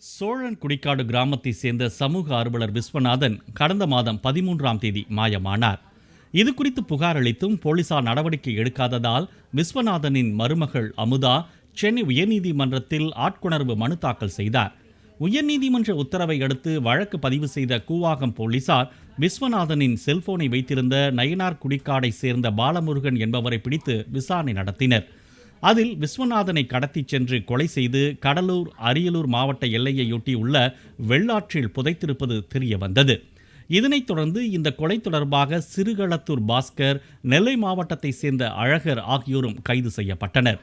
சோழன்குடிக்காடு கிராமத்தை சேர்ந்த சமூக ஆர்வலர் விஸ்வநாதன் கடந்த மாதம் 13ஆம் தேதி மாயமானார். இதுகுறித்து புகார் அளித்தும் போலீசார் நடவடிக்கை எடுக்காததால் விஸ்வநாதனின் மருமகள் அமுதா சென்னை உயர்நீதிமன்றத்தில் ஆட்கொணர்வு மனு தாக்கல் செய்தார். உயர்நீதிமன்ற உத்தரவை அடுத்து வழக்கு பதிவு செய்த கூவாகம் போலீசார் விஸ்வநாதனின் செல்போனை வைத்திருந்த நயினார் குடிக்காடை சேர்ந்த பாலமுருகன் என்பவரை பிடித்து விசாரணை நடத்தினர். அதில் விஸ்வநாதனை கடத்தி சென்று கொலை செய்து கடலூர் அரியலூர் மாவட்ட எல்லையையொட்டி உள்ள வெள்ளாற்றில் புதைத்திருப்பது தெரிய வந்தது. இதனைத் தொடர்ந்து இந்த கொலை தொடர்பாக சிறுகளத்தூர் பாஸ்கர், நெல்லை மாவட்டத்தை சேர்ந்த அழகர் ஆகியோரும் கைது செய்யப்பட்டனர்.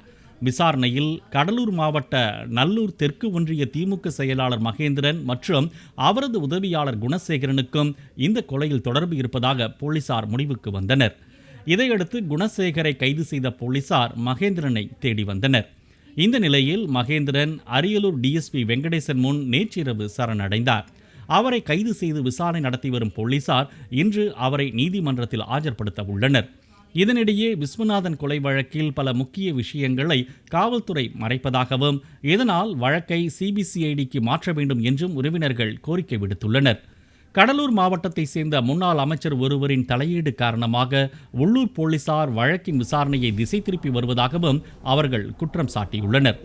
விசாரணையில் கடலூர் மாவட்ட நல்லூர் தெற்கு ஒன்றிய திமுக செயலாளர் மகேந்திரன் மற்றும் அவரது உதவியாளர் குணசேகரனுக்கும் இந்த கொலையில் தொடர்பு இருப்பதாக போலீசார் முடிவுக்கு வந்தனர். இதையடுத்து குணசேகரை கைது செய்த போலீசார் மகேந்திரனை தேடி வந்தனர். இந்த நிலையில் மகேந்திரன் அரியலூர் டிஎஸ்பி வெங்கடேசன் முன் நேற்றிரவு சரணடைந்தார். அவரை கைது செய்து விசாரணை நடத்தி வரும் போலீசார் இன்று அவரை நீதிமன்றத்தில் ஆஜர்படுத்த உள்ளனர். இதனிடையே விஸ்வநாதன் கொலை வழக்கில் பல முக்கிய விஷயங்களை காவல்துறை மறைப்பதாகவும் இதனால் வழக்கை சிபிசிஐடிக்கு மாற்ற வேண்டும் என்றும் உறவினர்கள் கோரிக்கை விடுத்துள்ளனர். கடலூர் மாவட்டத்தை சேர்ந்த முன்னாள் அமைச்சர் ஒருவரின் தலையீடு காரணமாக உள்ளூர் போலீசார் வழக்கின் விசாரணையை திசை திருப்பி வருவதாகவும் அவர்கள் குற்றம் சாட்டியுள்ளனர்.